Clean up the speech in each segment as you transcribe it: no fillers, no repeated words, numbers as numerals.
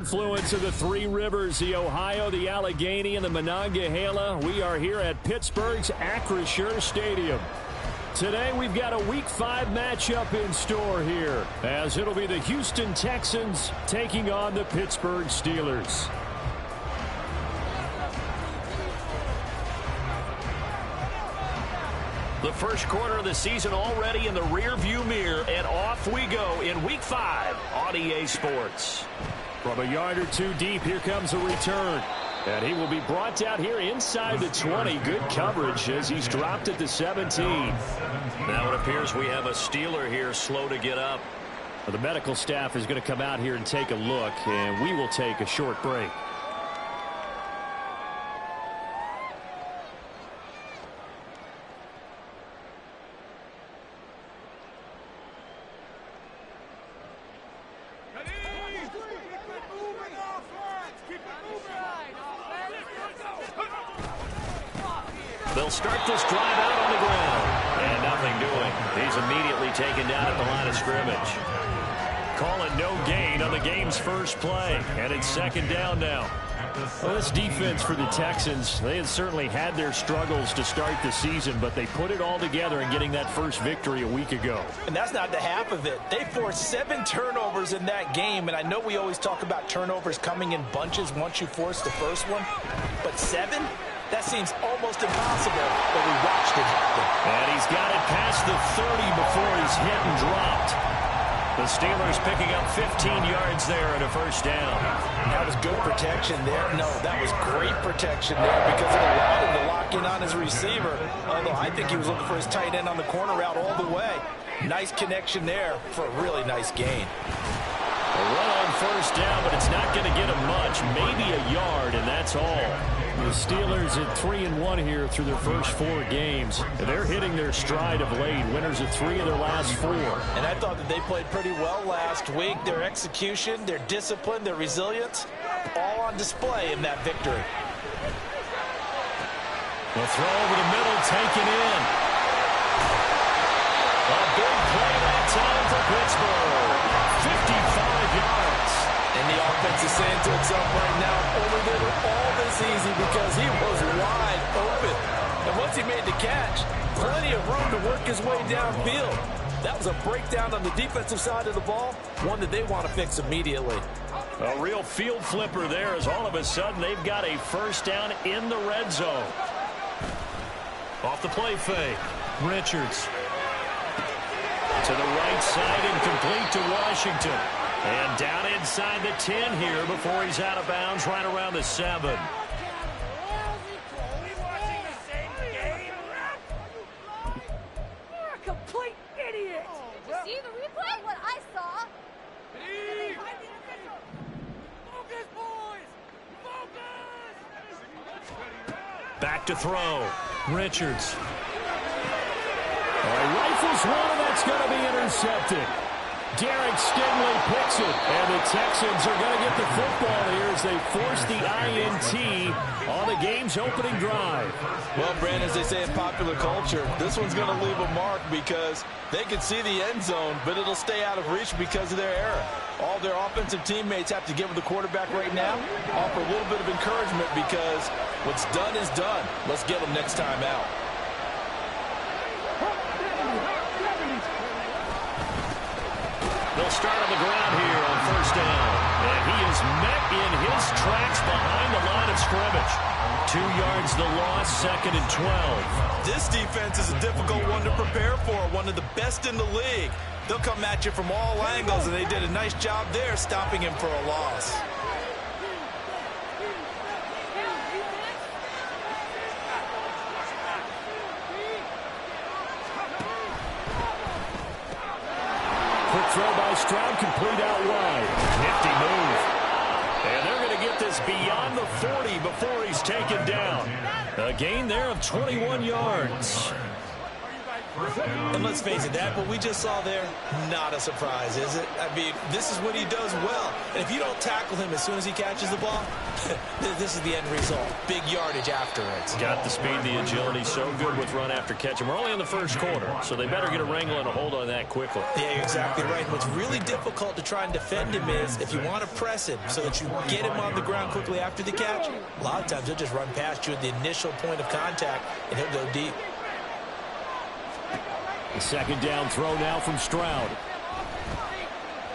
Influence of the Three Rivers, the Ohio, the Allegheny, and the Monongahela. We are here at Pittsburgh's Acrisure Stadium. Today we've got a Week 5 matchup in store here, as it'll be the Houston Texans taking on the Pittsburgh Steelers. The first quarter of the season already in the rear-view mirror, and off we go in Week 5 on EA Sports. From a yard or two deep, here comes a return. And he will be brought down here inside the 20. Good coverage as he's dropped at the 17. Now it appears we have a Steeler here slow to get up. Well, the medical staff is going to come out here and take a look, and we will take a short break. They'll start this drive out on the ground. And nothing doing. He's immediately taken down at the line of scrimmage. Call it no gain on the game's first play. And it's second down now. Well, this defense for the Texans, they had certainly had their struggles to start the season, but they put it all together in getting that first victory a week ago. And that's not the half of it. They forced 7 turnovers in that game, and I know we always talk about turnovers coming in bunches once you force the first one, but 7? That seems almost impossible, but we watched it happen. And he's got it past the 30 before he's hit and dropped. The Steelers picking up 15 yards there and a first down. That was good protection there. No, that was great protection there because it allowed him to lock in on his receiver. Although I think he was looking for his tight end on the corner route all the way. Nice connection there for a really nice gain. A run on first down, but it's not going to get him much. Maybe a yard, and that's all. The Steelers at 3-1 here through their first 4 games. And they're hitting their stride of late. Winners of 3 of their last 4. And I thought that they played pretty well last week. Their execution, their discipline, their resilience, all on display in that victory. The throw over the middle, taken in. A big play that time for Pittsburgh. 55 yards. And the offense is saying to itself right now, only did it all this easy because he was wide open. And once he made the catch, plenty of room to work his way downfield. That was a breakdown on the defensive side of the ball, one that they want to fix immediately. A real field flipper there as all of a sudden they've got a first down in the red zone. Off the play fake. Richards. To the right side and complete to Washington. And down inside the 10 here before he's out of bounds right around the 7. We're a complete idiot. Did you see the replay? What I saw. Focus, boys! Focus! Back to throw. Richards. Rifles one, and that's going to be intercepted. Derek Stingley picks it, and the Texans are going to get the football here as they force the INT on the game's opening drive. Well, Brandon, as they say in popular culture, this one's going to leave a mark because they can see the end zone, but it'll stay out of reach because of their error. All their offensive teammates have to give the quarterback right now, offer a little bit of encouragement because what's done is done. Let's get them next time out. They'll start on the ground here on first down. And he is met in his tracks behind the line of scrimmage. 2 yards the loss, 2nd and 12. This defense is a difficult one to prepare for, one of the best in the league. They'll come at you from all angles, and they did a nice job there stopping him for a loss. Quick throw by Stroud, complete out wide. Nifty move. And they're going to get this beyond the 40 before he's taken down. A gain there of 21 yards. And let's face it, that what we just saw there, not a surprise, is it? I mean, this is what he does well. And if you don't tackle him as soon as he catches the ball, this is the end result. Big yardage afterwards. Got the speed, the agility, so good with run after catch. And we're only in the first quarter, so they better get a wrangle and a hold on that quickly. Yeah, you're exactly right. What's really difficult to try and defend him is if you want to press him so that you get him on the ground quickly after the catch, a lot of times he'll just run past you at the initial point of contact, and he'll go deep. The second down throw now from Stroud.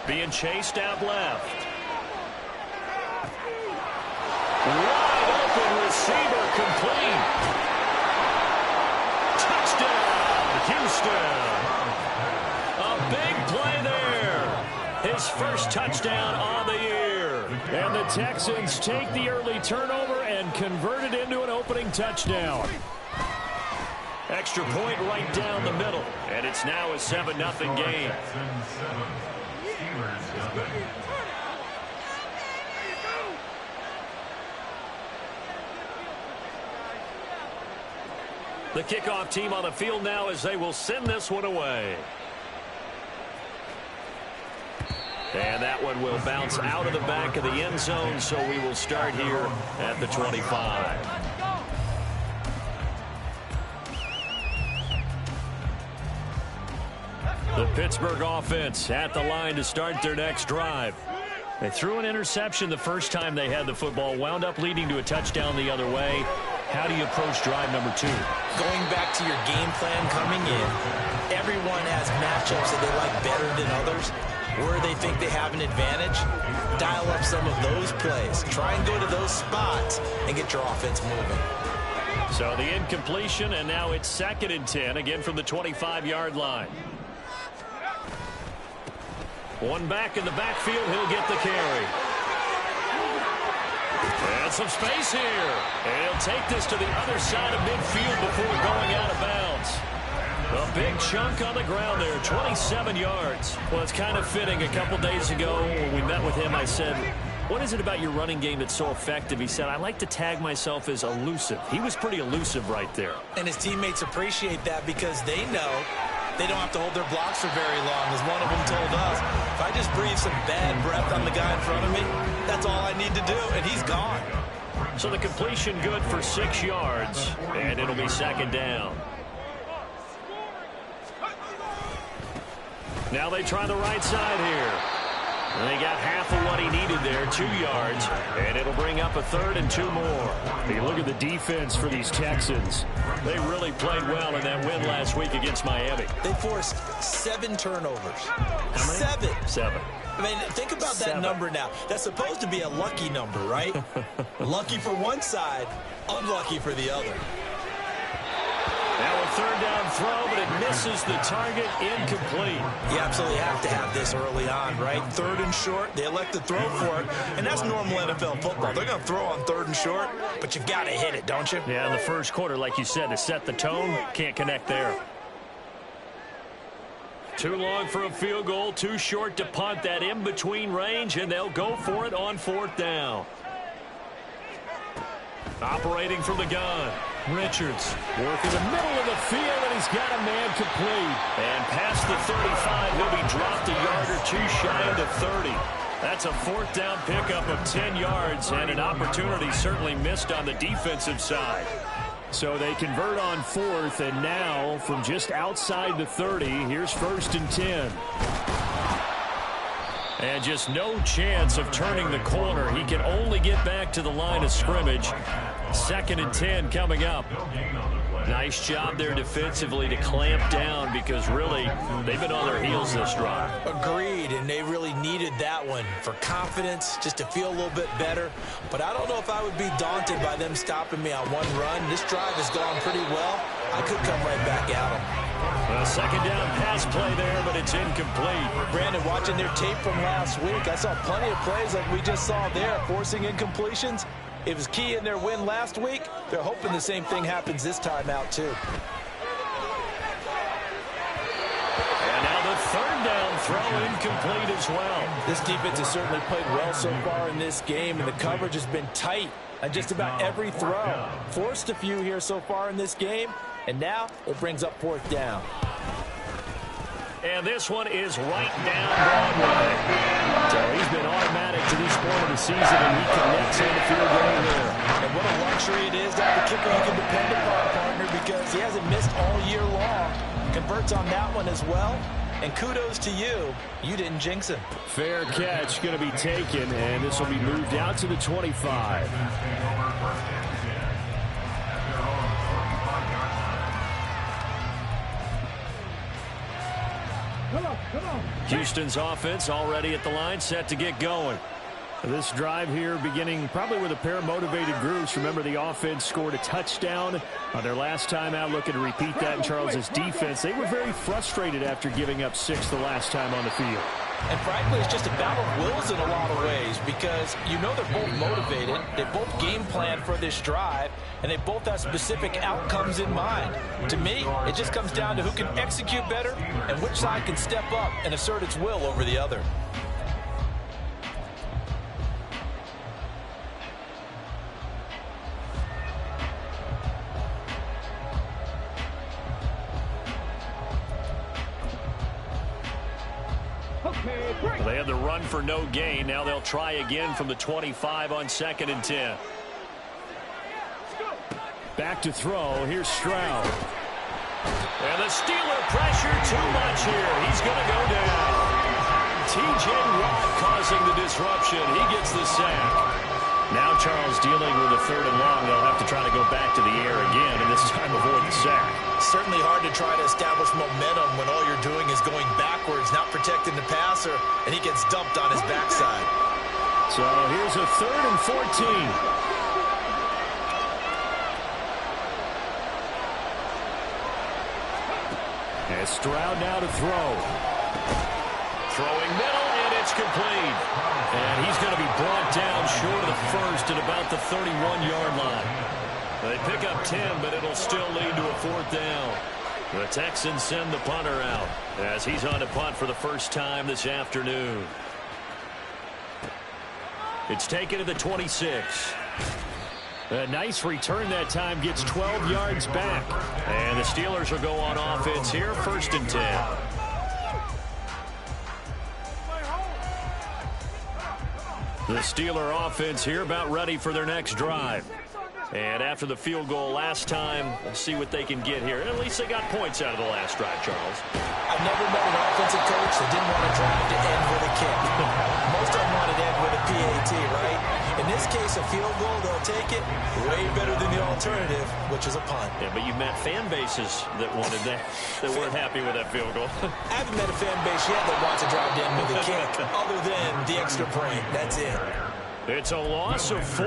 Being chased out left. Wide open receiver complete. Touchdown, Houston. A big play there. His first touchdown on the year. And the Texans take the early turnover and convert it into an opening touchdown. Extra point right down the middle. And it's now a 7-0 game. The kickoff team on the field now as they will send this one away. And that one will bounce out of the back of the end zone, so we will start here at the 25. The Pittsburgh offense at the line to start their next drive. They threw an interception the first time they had the football, wound up leading to a touchdown the other way. How do you approach drive number 2? Going back to your game plan coming in, everyone has matchups that they like better than others. Where they think they have an advantage, dial up some of those plays. Try and go to those spots and get your offense moving. So the incompletion, and now it's 2nd and 10, again from the 25-yard line. One back in the backfield, he'll get the carry. And some space here. And he'll take this to the other side of midfield before going out of bounds. A big chunk on the ground there, 27 yards. Well, it's kind of fitting. A couple days ago when we met with him, I said, what is it about your running game that's so effective? He said, I like to tag myself as elusive. He was pretty elusive right there. And his teammates appreciate that because they know they don't have to hold their blocks for very long, as one of them told us. If I just breathe some bad breath on the guy in front of me, that's all I need to do, and he's gone. So the completion good for 6 yards, and it'll be 2nd down. Now they try the right side here. And they got half of what he needed there, 2 yards, and it'll bring up a 3rd and 2 more. You look at the defense for these Texans. They really played well in that win last week against Miami. They forced 7 turnovers. How many? 7. I mean, think about that number now. That's supposed to be a lucky number, right? Lucky for one side, unlucky for the other. Now a 3rd down throw, but it misses the target, incomplete. You absolutely have to have this early on, right? 3rd and short, they elect to throw for it, and that's normal NFL football. They're going to throw on 3rd and short, but you've got to hit it, don't you? Yeah, in the first quarter, like you said, to set the tone, can't connect there. Too long for a field goal, too short to punt. That in-between range, and they'll go for it on 4th down. Operating from the gun. Richards working the middle of the field, and he's got a man complete. And past the 35, he'll be dropped a yard or 2 shy of the 30. That's a 4th down pickup of 10 yards, and an opportunity certainly missed on the defensive side. So they convert on 4th, and now from just outside the 30, here's 1st and 10. And just no chance of turning the corner. He can only get back to the line of scrimmage. 2nd and 10 coming up. Nice job there defensively to clamp down because really they've been on their heels this drive. Agreed, and they really needed that one for confidence, just to feel a little bit better. But I don't know if I would be daunted by them stopping me on one run. This drive has gone pretty well. I could come right back at them. A 2nd down pass play there, but it's incomplete. Brandon, watching their tape from last week, I saw plenty of plays like we just saw there, forcing incompletions. It was key in their win last week. They're hoping the same thing happens this time out, too. And now the 3rd down throw incomplete as well. This defense has certainly played well so far in this game, and the coverage has been tight on just about every throw. Forced a few here so far in this game, and now it brings up 4th down. And this one is right down Broadway. So he's been automatic to this point of the season, and he connects on the field goal here. And what a luxury it is to have a kicker you can depend upon, partner, because he hasn't missed all year long. Converts on that one as well. And kudos to you. You didn't jinx him. Fair catch going to be taken, and this will be moved out to the 25. Houston's offense already at the line, set to get going. This drive here beginning probably with a pair of motivated groups. Remember, the offense scored a touchdown on their last time out, looking to repeat that in Charles's defense. They were very frustrated after giving up 6 the last time on the field. And frankly, it's just a battle of wills in a lot of ways, because you know they're both motivated, they both game plan for this drive, and they both have specific outcomes in mind. To me, it just comes down to who can execute better and which side can step up and assert its will over the other. They had the run for no gain. Now they'll try again from the 25 on 2nd and 10. Back to throw. Here's Stroud. And the Steeler pressure too much here. He's going to go down. T.J. Watt causing the disruption. He gets the sack. Now Charles dealing with a 3rd and long. They'll have to try to go back to the air again, and this time avoid the sack. Certainly hard to try to establish momentum when all you're doing is going backwards, not protecting the passer, and he gets dumped on his backside. So here's a 3rd and 14. And Stroud now to throw. Throwing middle, and it's complete. And he's going to be brought down short of the first at about the 31-yard line. They pick up 10, but it'll still lead to a 4th down. The Texans send the punter out as he's on to punt for the first time this afternoon. It's taken to the 26. A nice return that time, gets 12 yards back. And the Steelers will go on offense here, 1st and 10. The Steeler offense here about ready for their next drive. And after the field goal last time, let's see what they can get here. And at least they got points out of the last drive, Charles. I've never met an offensive coach that didn't want a drive to end with a kick. Most of them want it to end with a PAT, right? In this case, a field goal, they'll take it way better than the alternative, which is a punt. Yeah, but you've met fan bases that wanted that weren't happy with that field goal. I haven't met a fan base yet that wants a drive to end with a kick, other than the extra point. That's it. It's a loss of 4.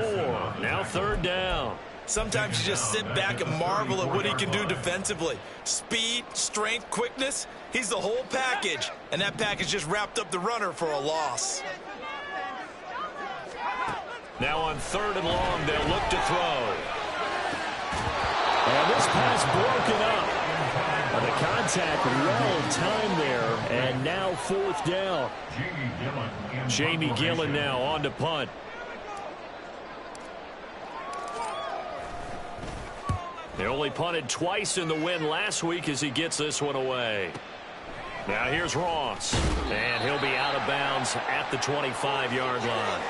Now 3rd down. Sometimes you just sit back and marvel at what he can do defensively. Speed, strength, quickness, he's the whole package. And that package just wrapped up the runner for a loss. Now on 3rd and long, they'll look to throw. And this pass broken up. The contact well timed there. And now 4th down. Jamie Gillen now on to punt. They only punted twice in the win last week as he gets this one away. Now here's Ross. And he'll be out of bounds at the 25-yard line.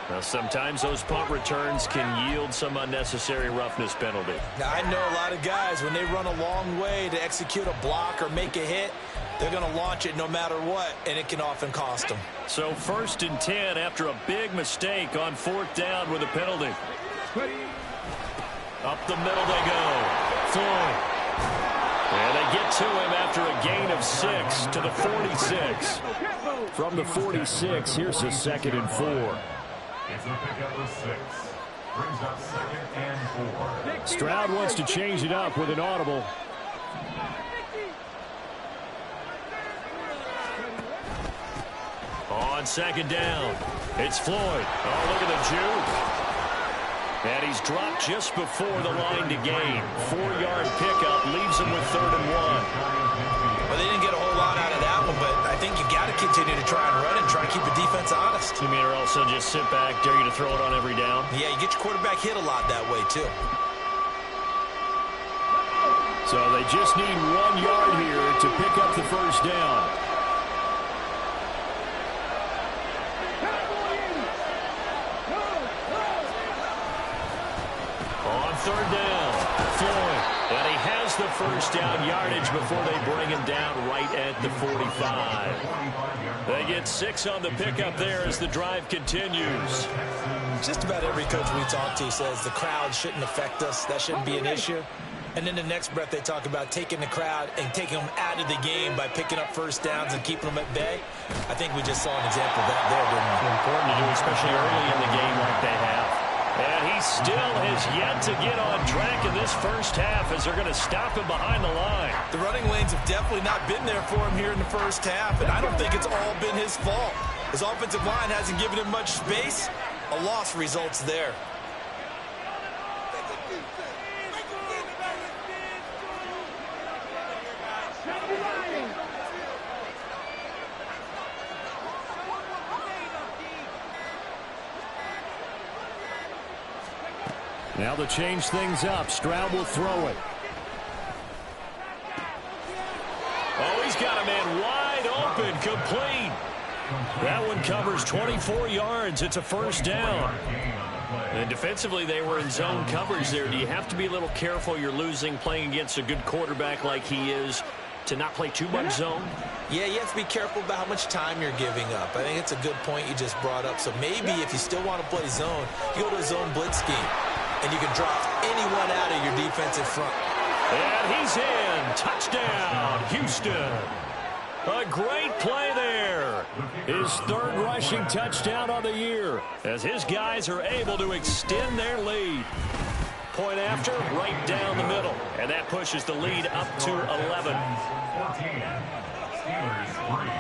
Now sometimes those punt returns can yield some unnecessary roughness penalty. Now I know a lot of guys, when they run a long way to execute a block or make a hit, they're going to launch it no matter what, and it can often cost them. So 1st and 10 after a big mistake on 4th down with a penalty. Up the middle they go. Floyd. And they get to him after a gain of 6 to the 46. From the 46, here's a 2nd and 4. It's a pickup of 6. Brings up 2nd and 4. Stroud wants to change it up with an audible. On 2nd down, it's Floyd. Oh, look at the juke. And he's dropped just before the line to gain. 4-yard pickup leaves him with 3rd and 1. Well, they didn't get a whole lot out of that one, but I think you got to continue to try and run and try to keep the defense honest. You mean or else they'll just sit back, dare you to throw it on every down? Yeah, you get your quarterback hit a lot that way, too. So they just need 1 yard here to pick up the first down. On third down, Floyd. And he has the first down yardage before they bring him down right at the 45. They get 6 on the pickup there as the drive continues. Just about every coach we talk to says the crowd shouldn't affect us. That shouldn't be an issue. And in the next breath, they talk about taking the crowd and taking them out of the game by picking up first downs and keeping them at bay. I think we just saw an example of that there, didn't we? Important to do, especially early in the game like they have. And he still has yet to get on track in this first half as they're going to stop him behind the line. The running lanes have definitely not been there for him here in the first half, and I don't think it's all been his fault. His offensive line hasn't given him much space. A loss results there. Now to change things up, Stroud will throw it. Oh, he's got a man wide open, complete. That one covers 24 yards. It's a first down. And defensively, they were in zone coverage there. Do you have to be a little careful? You're losing playing against a good quarterback like he is to not play too much zone? Yeah, you have to be careful about how much time you're giving up. I think it's a good point you just brought up. So maybe if you still want to play zone, you go to a zone blitz scheme. And you can drop anyone out of your defensive front. And he's in. Touchdown, Houston. A great play there. His third rushing touchdown on the year as his guys are able to extend their lead. Point after, right down the middle. And that pushes the lead up to 11. 14. Steelers 3.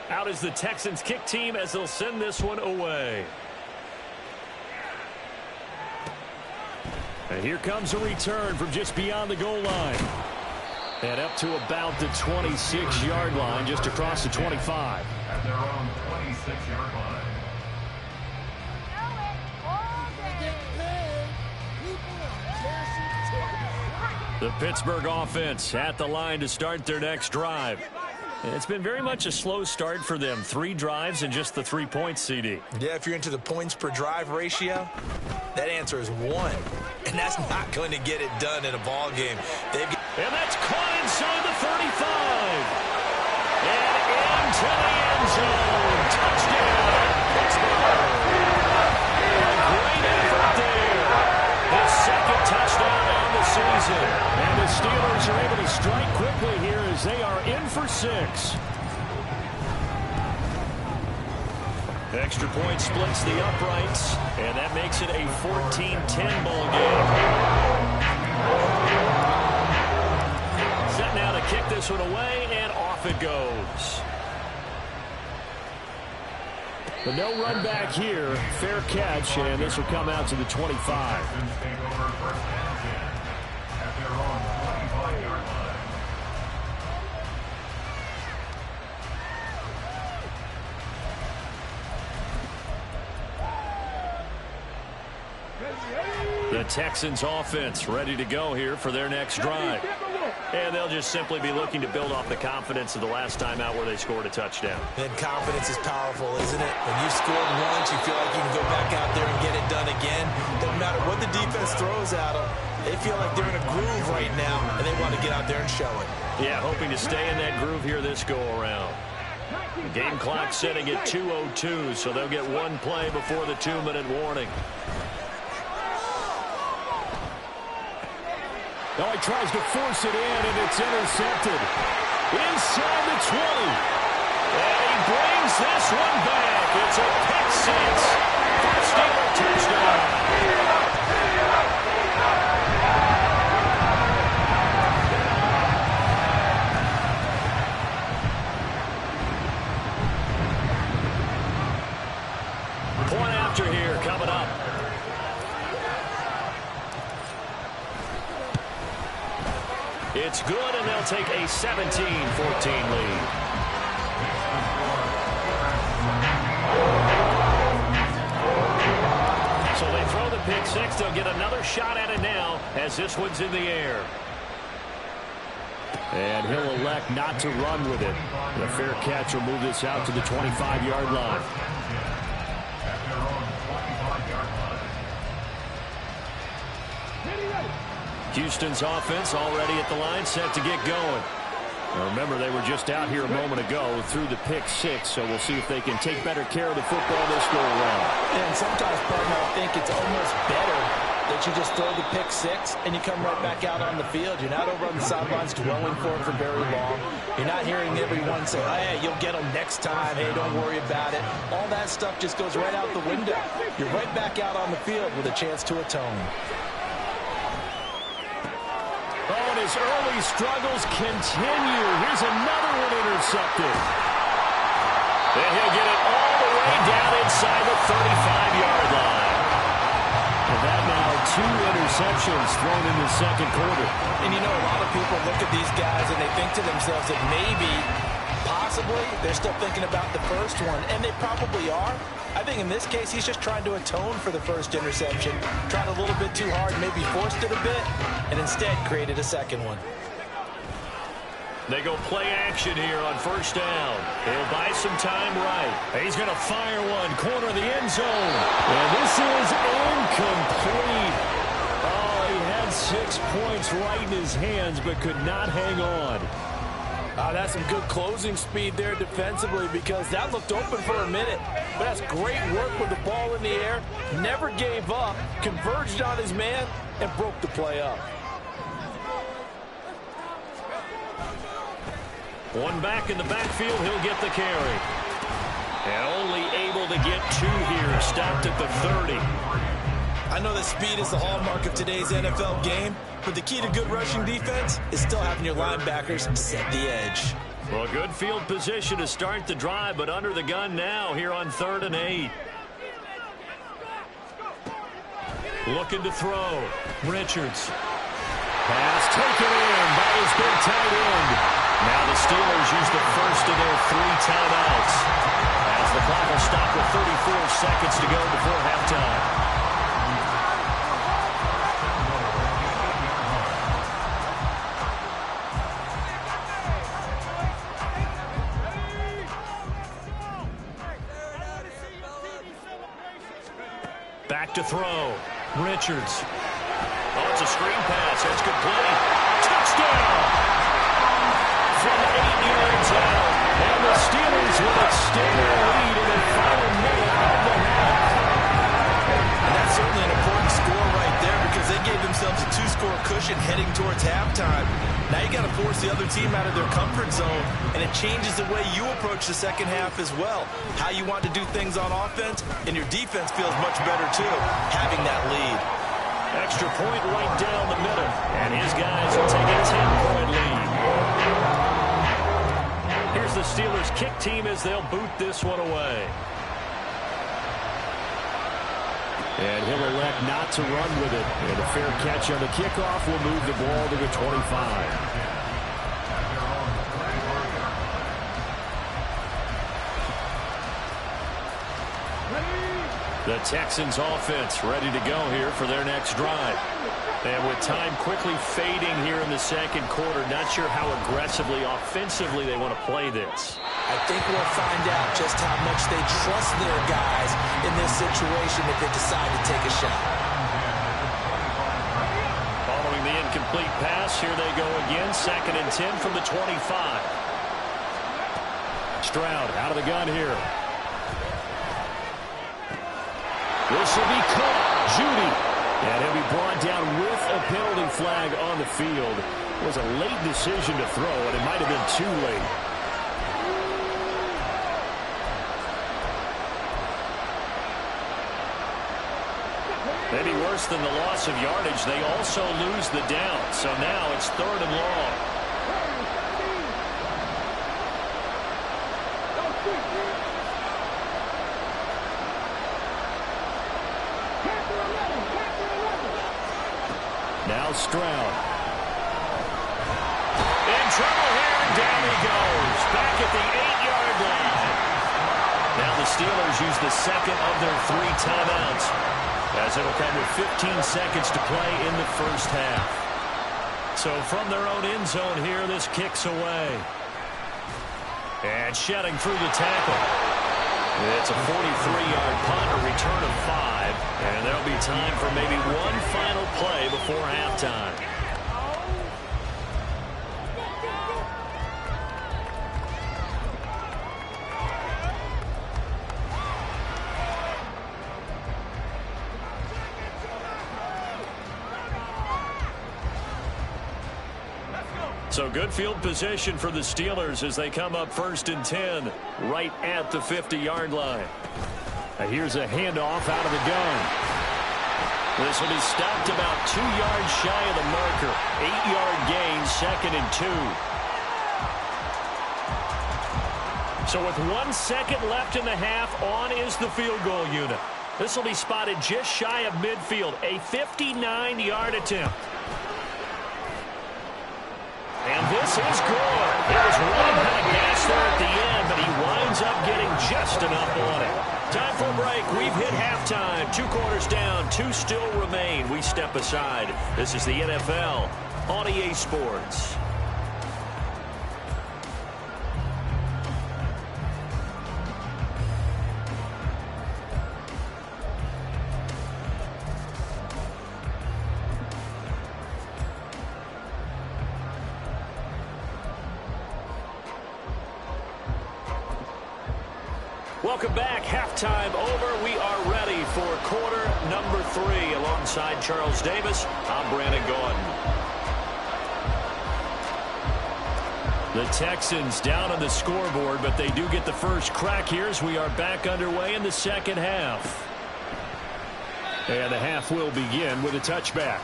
Out is the Texans kick team as they'll send this one away. And here comes a return from just beyond the goal line. And up to about the 26-yard line, just across the 25. At their own 26-yard line. The Pittsburgh offense at the line to start their next drive. And it's been very much a slow start for them. 3 drives and just the 3 points, CD. Yeah, if you're into the points per drive ratio, that answer is 1. And that's not going to get it done in a ball game. And that's caught inside the 35. And into the end zone. Touchdown, Pittsburgh. A great effort there. His second touchdown on the season. And the Steelers are able to strike quickly here as they are in for 6. Extra point splits the uprights, and that makes it a 14-10 ball game. Set now to kick this one away, and off it goes. But no run back here. Fair catch, and this will come out to the 25. The Texans offense ready to go here for their next drive. And they'll just simply be looking to build off the confidence of the last time out where they scored a touchdown. And confidence is powerful, isn't it? When you've scored once, you feel like you can go back out there and get it done again. Doesn't matter what the defense throws at them. They feel like they're in a groove right now, and they want to get out there and show it. Yeah, hoping to stay in that groove here this go-around. The game clock setting at 2:02, so they'll get one play before the 2-minute warning. Now he tries to force it in, and it's intercepted. Inside the 20. And he brings this one back. It's a pick six. First Steeler touchdown. Point after here coming up. It's good, and they'll take a 17-14 lead. So they throw the pick six. Jags, they'll get another shot at it now as this one's in the air. And he'll elect not to run with it. The fair catch will move this out to the 25-yard line. Houston's offense already at the line, set to get going. Now remember, they were just out here a moment ago through the pick six, so we'll see if they can take better care of the football this go around. And sometimes, partner, I think it's almost better that you just throw the pick six and you come right back out on the field. You're not over on the sidelines dwelling for it for very long. You're not hearing everyone say, hey, you'll get them next time. Hey, don't worry about it. All that stuff just goes right out the window. You're right back out on the field with a chance to atone. Oh, and his early struggles continue. Here's another one intercepted. And he'll get it all the way down inside the 35-yard line. And that now 2 interceptions thrown in the second quarter. And you know, a lot of people look at these guys and they think to themselves that maybe, possibly, they're still thinking about the first one. And they probably are. I think in this case, he's just trying to atone for the first interception. Tried a little bit too hard, maybe forced it a bit, and instead created a second one. They go play action here on first down. They'll buy some time right. He's going to fire one, corner of the end zone. And this is incomplete. Oh, he had 6 points right in his hands, but could not hang on. That's some good closing speed there defensively, because that looked open for a minute. But that's great work with the ball in the air. Never gave up, converged on his man, and broke the play up. One back in the backfield, he'll get the carry. And only able to get 2 here, stopped at the 30. I know that speed is the hallmark of today's NFL game, but the key to good rushing defense is still having your linebackers set the edge. Well, good field position to start the drive, but under the gun now here on 3rd and 8. Looking to throw. Richards. Pass taken in by his big tight end. Now the Steelers use the first of their 3 timeouts as the clock will stop with 34 seconds to go before halftime. Back to throw. Richards. Oh, it's a screen pass. That's complete. Touchdown! From 8 yards out. And the Steelers will extend their lead in the final minute of the half. And that's certainly an important score right there, because they gave themselves a 2-score cushion heading towards halftime. Now you got to force the other team out of their comfort zone, and it changes the way you approach the second half as well. How you want to do things on offense, and your defense feels much better too, having that lead. Extra point right down the middle, and his guys will take a 10-point lead. Here's the Steelers kick team as they'll boot this one away. And he'll elect not to run with it. And a fair catch on the kickoff will move the ball to the 25. The Texans offense ready to go here for their next drive. And with time quickly fading here in the second quarter, not sure how aggressively, offensively they want to play this. I think we'll find out just how much they trust their guys in this situation if they decide to take a shot. Following the incomplete pass, here they go again. 2nd and 10 from the 25. Stroud out of the gun here. This will be caught. Judy. And he'll be brought down with a penalty flag on the field. It was a late decision to throw, and it might have been too late. Maybe worse than the loss of yardage, they also lose the down. So now it's 3rd and long. Now Stroud. In trouble here, and down he goes. Back at the 8-yard line. Now the Steelers use the second of their 3 timeouts. as it'll come with 15 seconds to play in the first half. So from their own end zone here, this kicks away. And shedding through the tackle. It's a 43-yard punt, a return of 5, and there'll be time for maybe one final play before halftime. So good field position for the Steelers as they come up 1st and 10 right at the 50-yard line. Now here's a handoff out of the gun. This will be stopped about 2 yards shy of the marker. 8-yard gain, 2nd and 2. So with 1 second left in the half, on is the field goal unit. This will be spotted just shy of midfield. A 59-yard attempt. And this is good. It was running kind of gas there at the end, but he winds up getting just enough on it. Time for a break. We've hit halftime. 2 quarters down. 2 still remain. We step aside. This is the NFL on EA Sports. Welcome back. Halftime over. We are ready for quarter number 3. Alongside Charles Davis, I'm Brandon Gaudin. The Texans down on the scoreboard, but they do get the first crack here as we are back underway in the second half. And the half will begin with a touchback.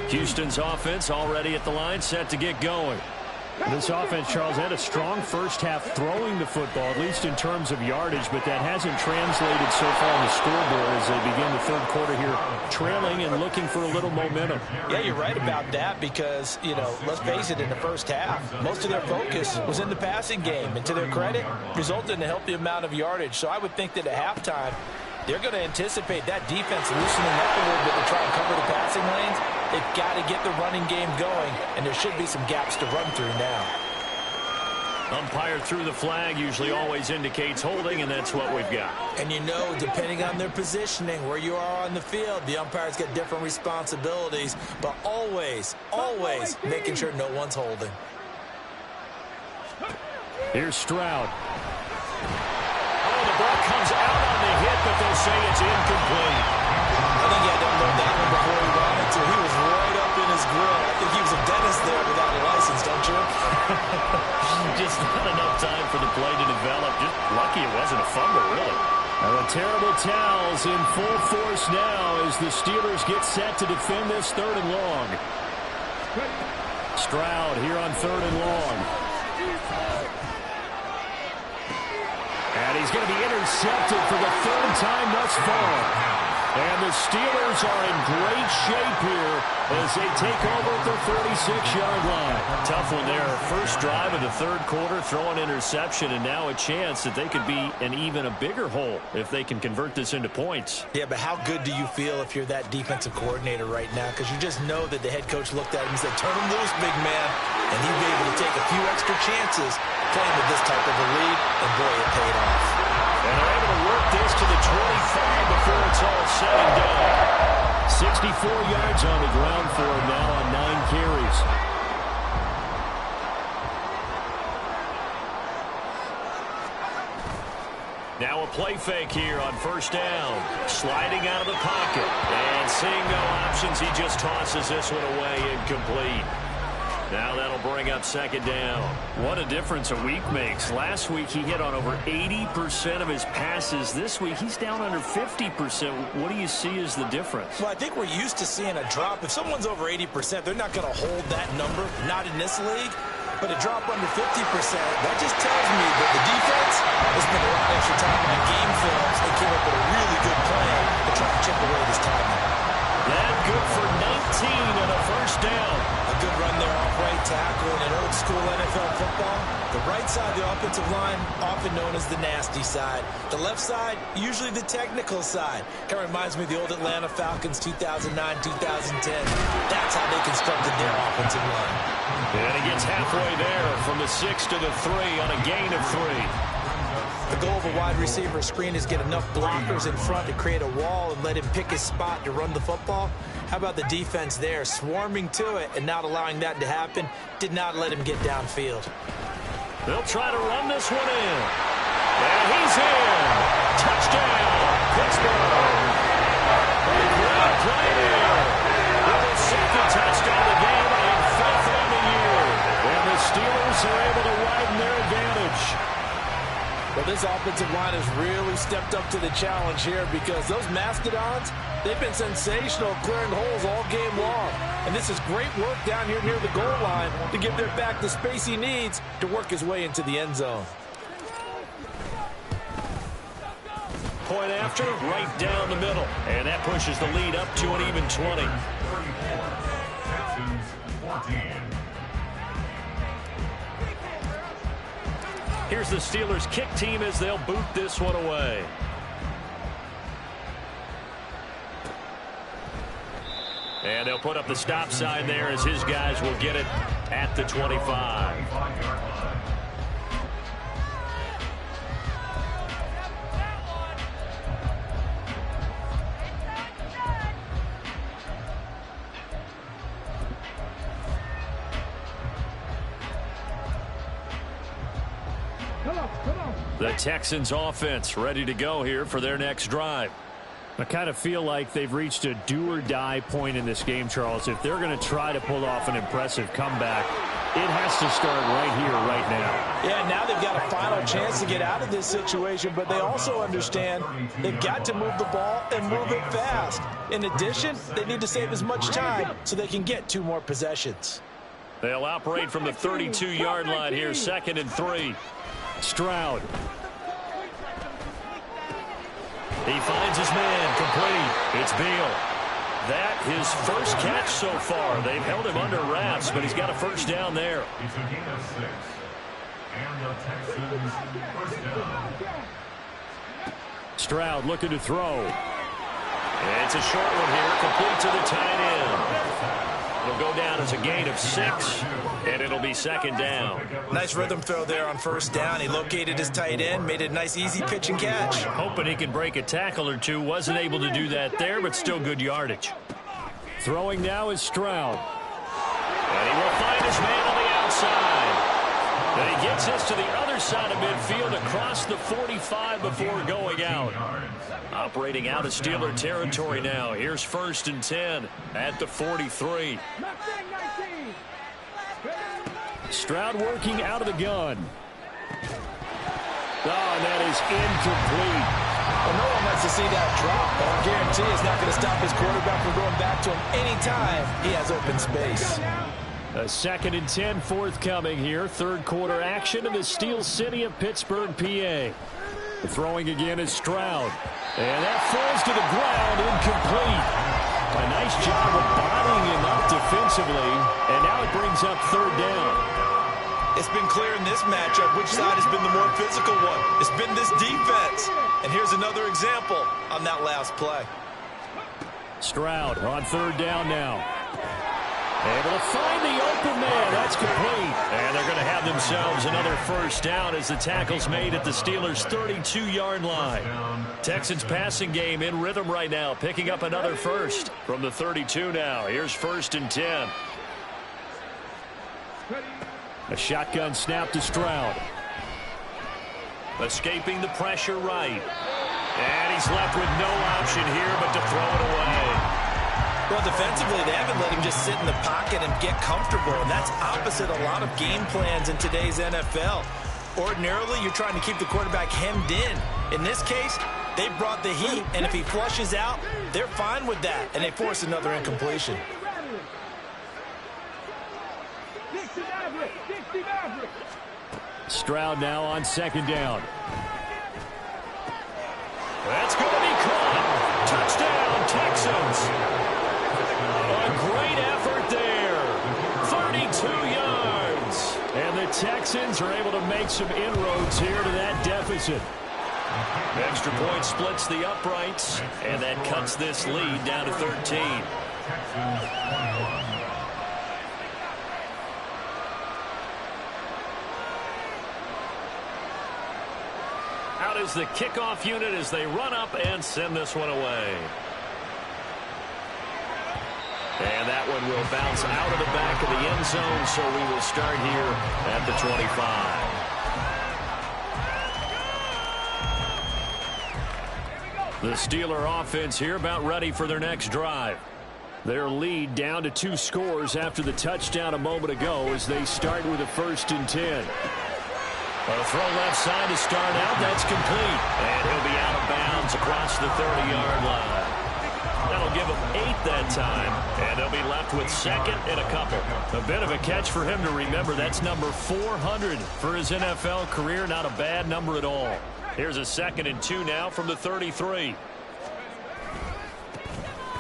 Houston's offense already at the line, set to get going. This offense, Charles, had a strong first half throwing the football, at least in terms of yardage, but that hasn't translated so far on the scoreboard as they begin the third quarter here, trailing and looking for a little momentum. Yeah, you're right about that because, let's face it, in the first half, most of their focus was in the passing game, and to their credit, resulted in a healthy amount of yardage. So I would think that at halftime, they're going to anticipate that defense loosening up a little bit to try and cover the passing lanes. They've got to get the running game going, and there should be some gaps to run through now. Umpire threw the flag, usually always indicates holding, and that's what we've got. And depending on their positioning, where you are on the field, the umpire's got different responsibilities, but always making sure no one's holding. Here's Stroud. The ball comes out on the hit, but they'll say it's incomplete. I think he had to unload that one before he wanted to. He was right up in his grill. I think he was a dentist there without a license, don't you? Just not enough time for the play to develop. Just lucky it wasn't a fumble, really. And the terrible towels in full force now as the Steelers get set to defend this 3rd and long. Stroud here on 3rd and long. And he's going to be intercepted for the 3rd time thus far. And the Steelers are in great shape here as they take over at the 36-yard line. Tough one there. First drive of the 3rd quarter, throw an interception, and now a chance that they could be an even a bigger hole if they can convert this into points. Yeah, but how good do you feel if you're that defensive coordinator right now? Because you just know that the head coach looked at him and said, turn him loose, big man. And he'd be able to take a few extra chances playing with this type of a lead, and boy, it paid off. And they're able to work this to the 25 before it's all said and done. 64 yards on the ground for him now on 9 carries. Now a play fake here on 1st down. Sliding out of the pocket. And seeing no options, he just tosses this one away, incomplete. Now that'll bring up 2nd down. What a difference a week makes. Last week he hit on over 80% of his passes. This week he's down under 50%. What do you see as the difference? Well, I think we're used to seeing a drop. If someone's over 80%, they're not going to hold that number, not in this league. But a drop under 50%, that just tells me that the defense has spent a lot of extra time on game films and came up with a really good plan to try and chip away this time. That good for 9. NFL football, the right side of the offensive line, often known as the nasty side. The left side, usually the technical side. Kind of reminds me of the old Atlanta Falcons 2009, 2010. That's how they constructed their offensive line. And he gets halfway there from the 6 to the 3 on a gain of 3. The goal of a wide receiver screen is get enough blockers in front to create a wall and let him pick his spot to run the football. How about the defense there, swarming to it and not allowing that to happen? Did not let him get downfield. They'll try to run this one in. And he's in. Touchdown, Pittsburgh. A great play there. With his second touchdown of the game and fifth on the year. And the Steelers are able to widen their advantage. Well, this offensive line has really stepped up to the challenge here because those Mastodons, they've been sensational clearing holes all game long. And this is great work down here near the goal line to give their back the space he needs to work his way into the end zone. Point after, right down the middle. And that pushes the lead up to an even 20. 34, Texans 14. Here's the Steelers' kick team as they'll boot this one away. And they'll put up the stop sign there as his guys will get it at the 25. The Texans offense ready to go here for their next drive. I kind of feel like they've reached a do-or-die point in this game, Charles. If they're going to try to pull off an impressive comeback, it has to start right here, right now. Yeah, now they've got a final chance to get out of this situation, but they also understand they've got to move the ball and move it fast. In addition, they need to save as much time so they can get 2 more possessions. They'll operate from the 32-yard line here, 2nd and 3. Stroud. He finds his man, complete. It's Beal. That his first catch so far. They've held him under wraps, but he's got a first down there. It's a gain of 6. And the Texans first down. Stroud looking to throw. And it's a short one here, complete to the tight end. It'll go down as a gain of 6, and it'll be 2nd down. Nice rhythm throw there on first down. He located his tight end, made it a nice easy pitch and catch. Hoping he can break a tackle or two. Wasn't able to do that there, but still good yardage. Throwing now is Stroud. And he will find his man on the outside. And he gets this to the other side of midfield across the 45 before going out. Operating out of Steeler territory now. Here's 1st and 10 at the 43. Stroud working out of the gun. Oh, and that is incomplete. Well, no one likes to see that drop, but I guarantee it's not going to stop his quarterback from going back to him anytime he has open space. A 2nd and 10 forthcoming here. 3rd quarter action in the Steel City of Pittsburgh, PA. Throwing again is Stroud. And that falls to the ground, incomplete. A nice job of bodying him up defensively. And now it brings up 3rd down. It's been clear in this matchup which side has been the more physical one. It's been this defense. And here's another example on that last play. Stroud on 3rd down now. Able to find the open man. That's complete. And they're going to have themselves another first down as the tackle's made at the Steelers' 32-yard line. Texans passing game in rhythm right now, picking up another first from the 32 now. Here's 1st and 10. A shotgun snap to Stroud. Escaping the pressure right. And he's left with no option here but to throw it away. Well, defensively, they haven't let him just sit in the pocket and get comfortable, and that's opposite a lot of game plans in today's NFL. Ordinarily, you're trying to keep the quarterback hemmed in. In this case, they brought the heat, and if he flushes out, they're fine with that, and they force another incompletion. Stroud now on 2nd down. That's going to be caught. Touchdown, Texans. A great effort there. 32 yards. And the Texans are able to make some inroads here to that deficit. Extra point splits the uprights, and that cuts this lead down to 13. Texans 21. Out is the kickoff unit as they run up and send this one away. And that one will bounce out of the back of the end zone, so we will start here at the 25. The Steeler offense here about ready for their next drive. Their lead down to 2 scores after the touchdown a moment ago as they start with a 1st and 10. A throw left side to start out. That's complete. And he'll be out of bounds across the 30-yard line. That'll give him 8 that time. And they'll be left with 2nd and a couple. A bit of a catch for him to remember. That's number 400 for his NFL career. Not a bad number at all. Here's a 2nd and 2 now from the 33.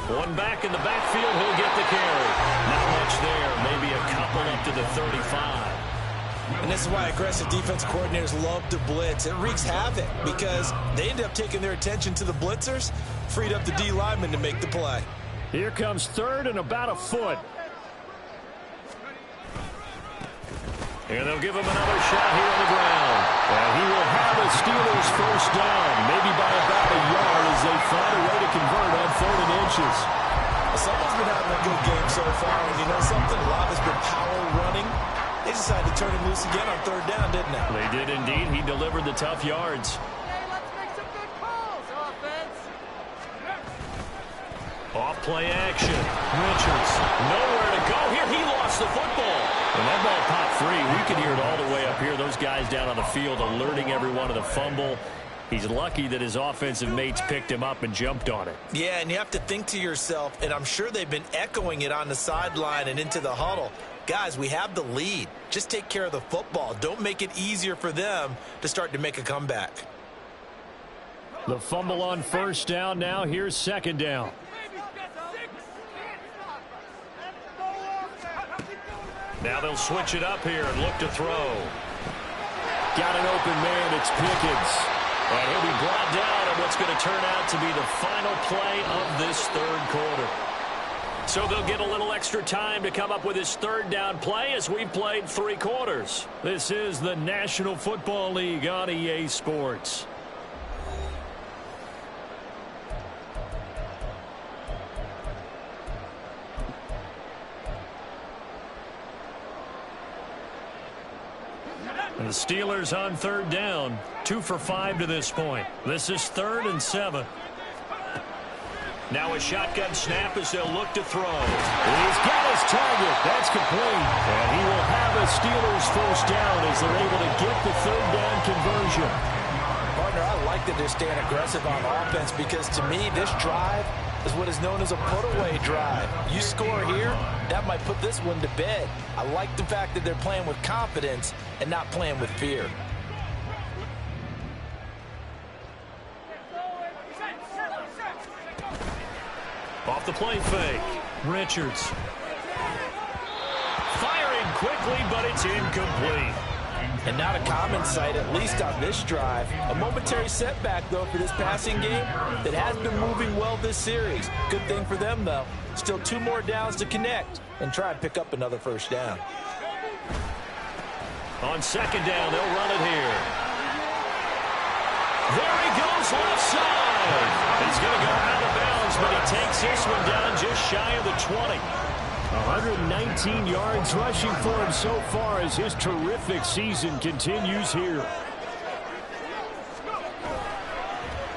One back in the backfield. He'll get the carry. Not much there. Maybe a couple up to the 35. And this is why aggressive defense coordinators love to blitz. It wreaks havoc because they end up taking their attention to the blitzers, freed up the D lineman to make the play. Here comes 3rd and about a foot. And they'll give him another shot here on the ground. And he will have a Steelers 1st down, maybe by about a yard as they find a way to convert on 3rd and inches. Someone's been having a good game so far, and you know something? A lot has been power running. They decided to turn him loose again on 3rd down, didn't they? They did indeed. He delivered the tough yards. Hey, let's make some good calls, offense. Off play action. Richards, nowhere to go here. He lost the football. And that ball popped free. We can hear it all the way up here. Those guys down on the field alerting everyone of the fumble. He's lucky that his offensive mates picked him up and jumped on it. Yeah, and you have to think to yourself, and I'm sure they've been echoing it on the sideline and into the huddle. Guys, we have the lead. Just take care of the football. Don't make it easier for them to start to make a comeback. The fumble on 1st down now. Here's 2nd down. Now they'll switch it up here and look to throw. Got an open man. It's Pickens. And he'll be brought down in what's going to turn out to be the final play of this 3rd quarter. So they'll get a little extra time to come up with his 3rd down play as we've played 3 quarters. This is the National Football League on EA Sports. And the Steelers on 3rd down. 2 for 5 to this point. This is 3rd and 7. Now a shotgun snap as they'll look to throw. He's got his target. That's complete. And he will have a Steelers 1st down as they're able to get the 3rd down conversion. Partner, I like that they're staying aggressive on offense because to me this drive is what is known as a put-away drive. You score here, that might put this one to bed. I like the fact that they're playing with confidence and not playing with fear. Off the play fake. Richards. Firing quickly, but it's incomplete. And not a common sight, at least on this drive. A momentary setback, though, for this passing game that has been moving well this series. Good thing for them, though. Still 2 more downs to connect and try and pick up another 1st down. On 2nd down, they'll run it here. There he goes, left side. He's going to go out of bounds, but he takes this one down just shy of the 20. 119 yards rushing for him so far as his terrific season continues here.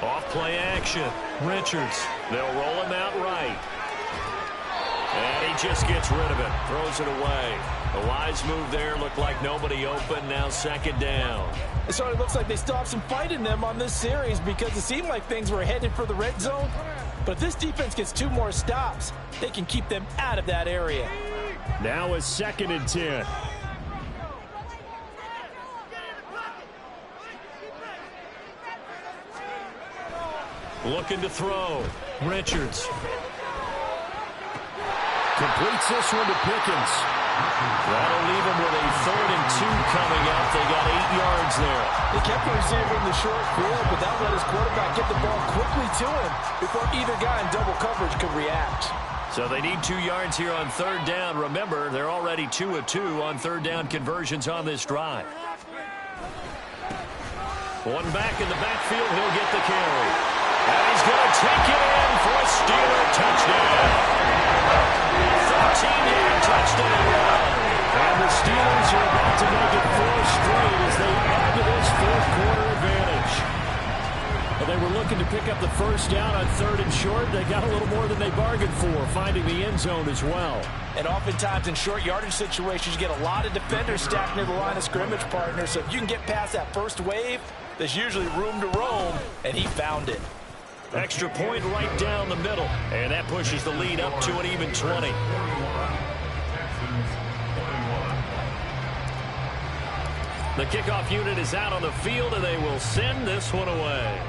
Off play action. Richards. They'll roll him out right. And he just gets rid of it. Throws it away. A wise move there. Looked like nobody open. Now 2nd down. It certainly looks like they still have some fight in them on this series because it seemed like things were headed for the red zone. But if this defense gets 2 more stops, they can keep them out of that area. Now a 2nd and 10. Looking to throw. Richards. Completes this one to Pickens. That'll leave them with a 3rd and 2 coming up. They got 8 yards there. They kept the receiver in the short field, but that let his quarterback get the ball quickly to him before either guy in double coverage could react. So they need 2 yards here on 3rd down. Remember, they're already 2 of 2 on 3rd down conversions on this drive. One back in the backfield, he'll get the carry. And he's going to take it in for a Steeler touchdown. 13-yard touchdown. And the Steelers are about to make it 4 straight as they add to this 4th quarter advantage. Well, they were looking to pick up the 1st down on 3rd and short. They got a little more than they bargained for, finding the end zone as well. And oftentimes in short yardage situations, you get a lot of defenders stacked near the line of scrimmage, partner. So if you can get past that first wave, there's usually room to roam, and he found it. Extra point right down the middle, and that pushes the lead up to an even 20. The kickoff unit is out on the field, and they will send this one away.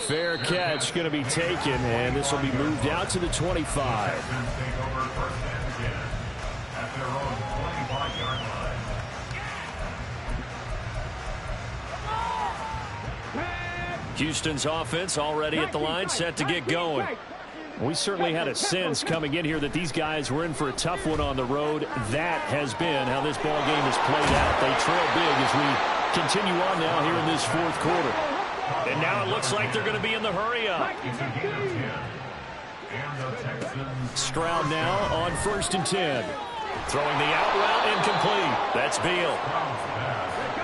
Fair catch going to be taken, and this will be moved out to the 25. Houston's offense already at the line, set to get going. We certainly had a sense coming in here that these guys were in for a tough one on the road. That has been how this ball game has played out. They trail big as we continue on now here in this 4th quarter. And now it looks like they're going to be in the hurry-up. Stroud now on 1st and 10. Throwing the out route incomplete. That's Beal.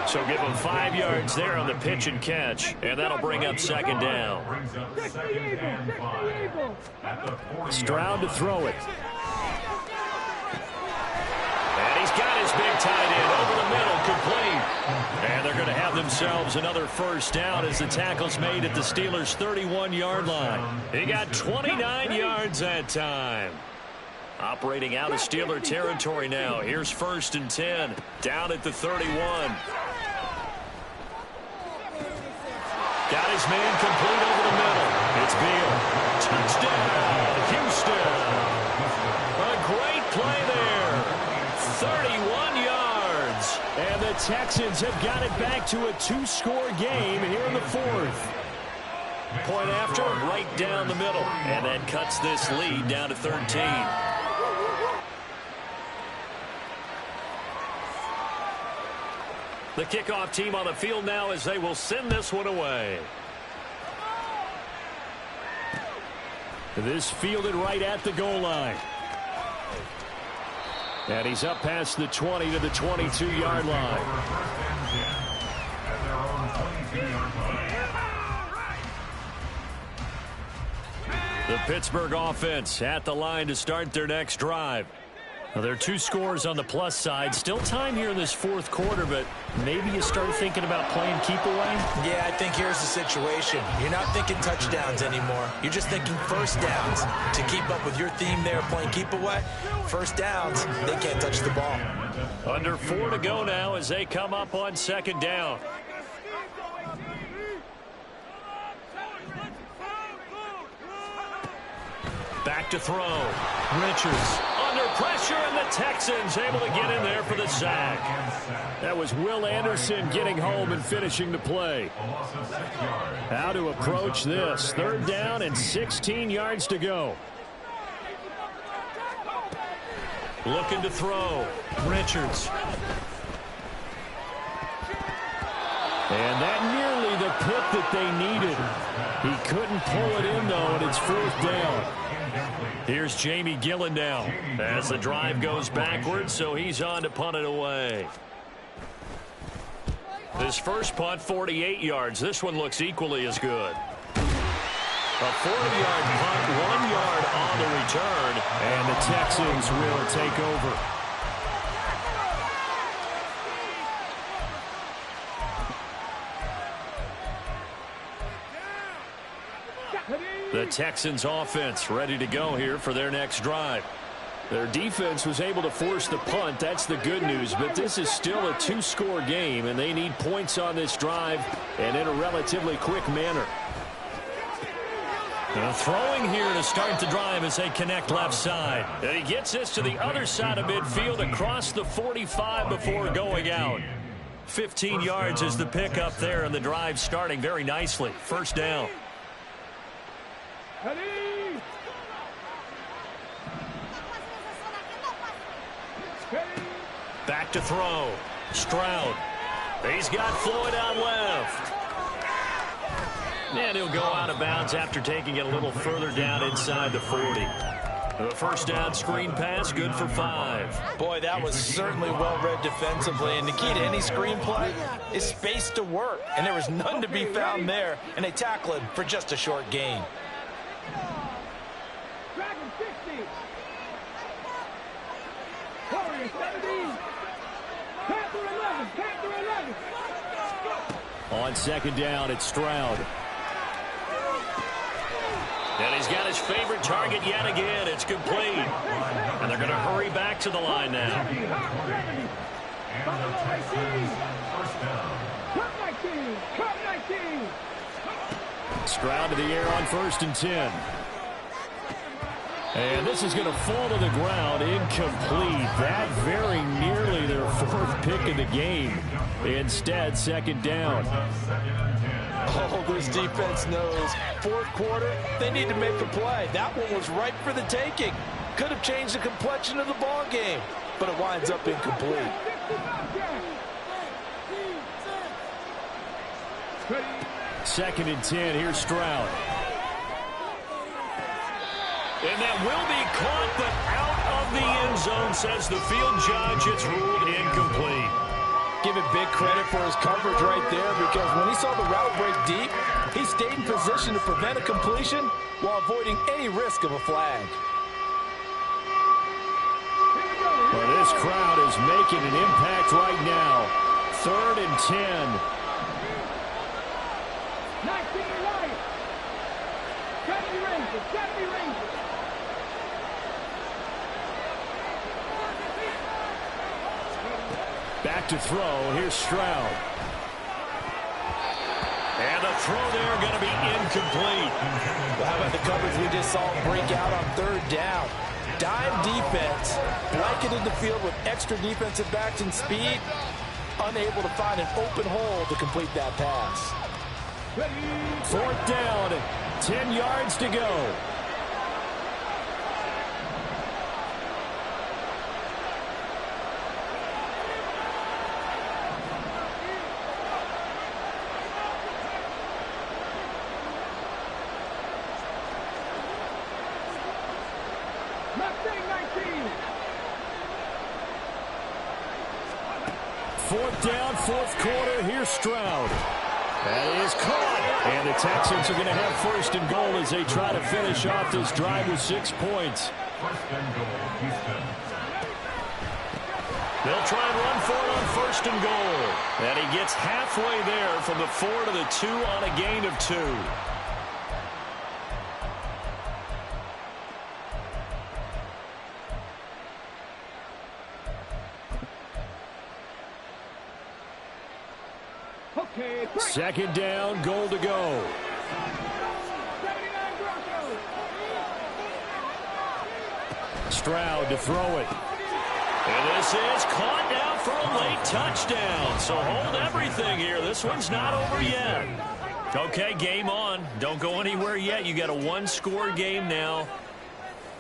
So give him 5 yards there on the pitch and catch, and that'll bring up 2nd down. Stroud to throw it. And he's got his big tight end over the middle, complete. And they're going to have themselves another 1st down as the tackle's made at the Steelers' 31-yard line. He got 29 yards that time. Operating out of Steeler territory now. Here's 1st and 10, down at the 31. Got his man complete over the middle. It's Beal. Touchdown, Houston. A great play there. 31 yards. And the Texans have got it back to a 2-score game here in the 4th. Point after, right down the middle. And that cuts this lead down to 13. The kickoff team on the field now as they will send this one away. This fielded right at the goal line. And he's up past the 20 to the 22-yard line. The Pittsburgh offense at the line to start their next drive. Now, there are 2 scores on the plus side. Still time here in this 4th quarter, but maybe you start thinking about playing keep away? Yeah, I think here's the situation. You're not thinking touchdowns anymore. You're just thinking 1st downs. To keep up with your theme there, playing keep away, 1st downs, they can't touch the ball. Under 4 to go now as they come up on 2nd down. Back to throw. Richards under pressure, and the Texans able to get in there for the sack. That was Will Anderson getting home and finishing the play. How to approach this. 3rd down and 16 yards to go. Looking to throw. Richards. And that nearly the pick that they needed. He couldn't pull it in, though, and it's 4th down. Here's Jamie Gillen now as the drive goes backwards, so he's on to punt it away. This first punt, 48 yards. This one looks equally as good. A 40-yard punt, 1 yard on the return, and the Texans will take over. The Texans offense ready to go here for their next drive. Their defense was able to force the punt. That's the good news, but this is still a 2-score game, and they need points on this drive and in a relatively quick manner. Throwing here to start the drive as they connect left side. And he gets this to the other side of midfield across the 45 before going out. 15 yards is the pickup there, and the drive starting very nicely. First down. Back to throw. Stroud. He's got Floyd out left. And he'll go out of bounds after taking it a little further down inside the 40. The first down screen pass, good for 5. Boy, that was certainly well-read defensively. And the key to any screen play is space to work. And there was none to be found there. And they tackle him for just a short gain. Dragon 60. Warriors 17. Panther 11. Panther 11. On second down, it's Stroud. And he's got his favorite target yet again. It's complete. And they're going to hurry back to the line now. And the Texans first down. Cut 19. Cut 19. Stroud to the air on 1st and 10. And this is going to fall to the ground, incomplete. That very nearly their 4th pick of the game. Instead, second down. Oh, this defense knows. 4th quarter, they need to make a play. That one was ripe for the taking. Could have changed the complexion of the ball game, but it winds up incomplete. Second and 10, here's Stroud. And that will be caught, but out of the end zone, says the field judge. It's ruled incomplete. Give it big credit for his coverage right there, because when he saw the route break deep, he stayed in position to prevent a completion while avoiding any risk of a flag. Well, this crowd is making an impact right now. 3rd and 10. 19 right. Gotta be Rangers. Gotta be Rangers. Back to throw. Here's Stroud. And the throw there going to be incomplete. Well, how about the coverage we just saw break out on 3rd down? Dime defense, blanketed the field with extra defensive backs and speed, unable to find an open hole to complete that pass. 4th down, 10 yards to go. Mustang 19. 4th down, 4th quarter. Here's Stroud. That is caught. And the Texans are going to have 1st and goal as they try to finish off this drive with 6 points. 1st and goal, Houston. They'll try and run for it on 1st and goal. And he gets halfway there from the 4 to the 2 on a gain of 2. Okay, break. Second down, goal to go. 79 Broncos. Stroud to throw it. And this is caught now for a late touchdown. So hold everything here. This one's not over yet. Okay, game on. Don't go anywhere yet. You got a 1-score game now.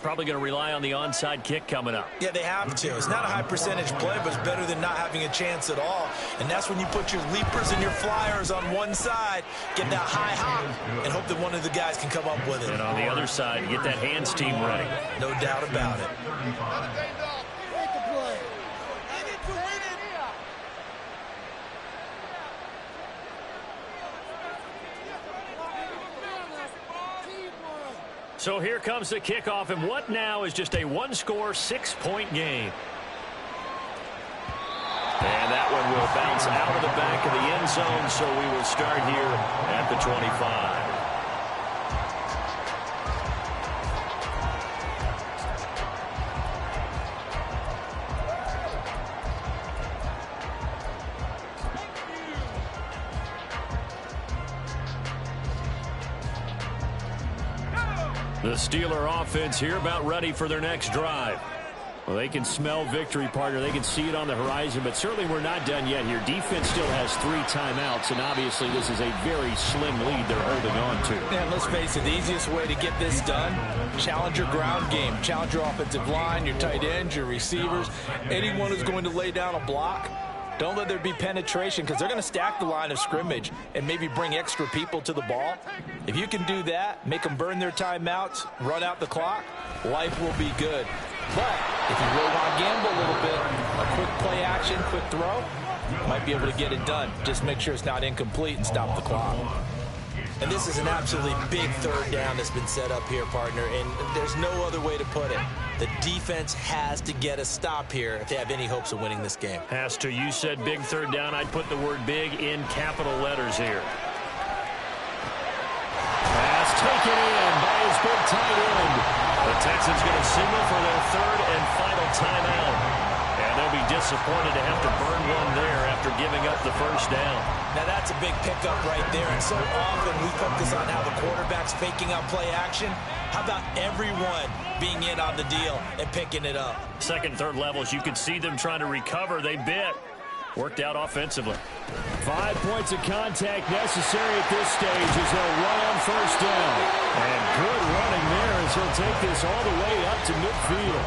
Probably going to rely on the onside kick coming up. Yeah, they have to. It's not a high percentage play, but it's better than not having a chance at all. And that's when you put your leapers and your flyers on one side, get that high hop, and hope that one of the guys can come up with it. And on the other side, get that hands team ready. No doubt about it. So here comes the kickoff, and what now is just a 1-score, 6-point game. And that one will bounce out of the back of the end zone, so we will start here at the 25. The Steeler offense here about ready for their next drive. Well, they can smell victory, partner. They can see it on the horizon, but certainly we're not done yet here. Defense still has 3 timeouts, and obviously this is a very slim lead they're holding on to. And let's face it, the easiest way to get this done, challenge your ground game. Challenge your offensive line, your tight ends, your receivers, anyone who's going to lay down a block. Don't let there be penetration because they're going to stack the line of scrimmage and maybe bring extra people to the ball. If you can do that, make them burn their timeouts, run out the clock, life will be good. But if you really want to gamble a little bit, a quick play action, quick throw, might be able to get it done. Just make sure it's not incomplete and stop the clock. And this is an absolutely big third down that's been set up here, partner, and there's no other way to put it. The defense has to get a stop here if they have any hopes of winning this game. Has to. You said big third down. I'd put the word big in capital letters here. Pass taken in by his big tight end. The Texans going to signal for their third and final timeout. And they'll be disappointed to have to burn one there after giving up the first down. Now that's a big pickup right there, and so often we focus on how the quarterback's faking out play action. How about everyone being in on the deal and picking it up? Second, third levels, you could see them trying to recover. They bit. Worked out offensively. 5 points of contact necessary at this stage as they'll run on first down. And good running there as he'll take this all the way up to midfield.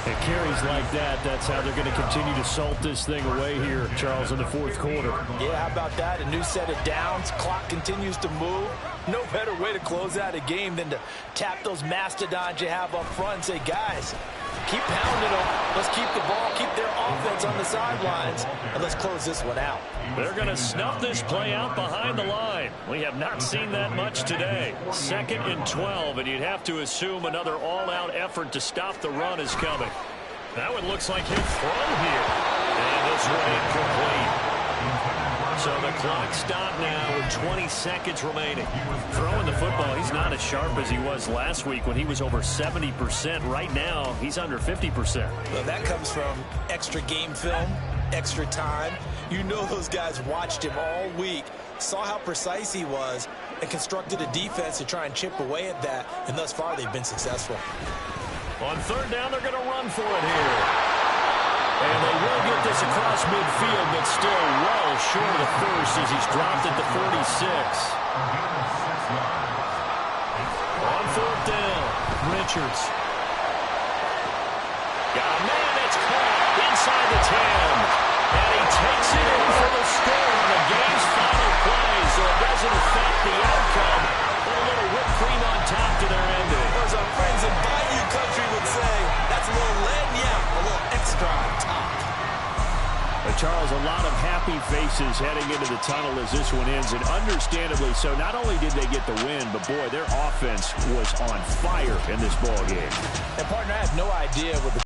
It carries like that. That's how they're going to continue to salt this thing away here, Charles, in the fourth quarter. Yeah, how about that? A new set of downs. Clock continues to move. No better way to close out a game than to tap those mastodons you have up front and say, guys, keep pounding them. Let's keep the ball, keep their offense on the sidelines, and let's close this one out. They're going to snuff this play out behind the line. We have not seen that much today. 2nd and 12, and you'd have to assume another all-out effort to stop the run is coming. That one looks like he'll throw here. And this one incomplete. So the clock stopped now with 20 seconds remaining. Throwing the football, he's not as sharp as he was last week when he was over 70%. Right now, he's under 50%. Well, that comes from extra game film, extra time. You know those guys watched him all week, saw how precise he was, and constructed a defense to try and chip away at that. And thus far, they've been successful. On third down, they're going to run for it here. And they will get this across midfield, but still well short of the first as he's dropped at the 46. On fourth down, Richards. Got a man that's caught inside the 10. And he takes it in for the score on the game's final play, so it doesn't affect the outcome. Put a little whipped cream on top to their ending. As our friends in Bayou Country would say, that's a little lagniappe, a little extra on top. Charles, a lot of happy faces heading into the tunnel as this one ends, and understandably so. Not only did they get the win, but boy, their offense was on fire in this ball game. And partner, I have no idea what the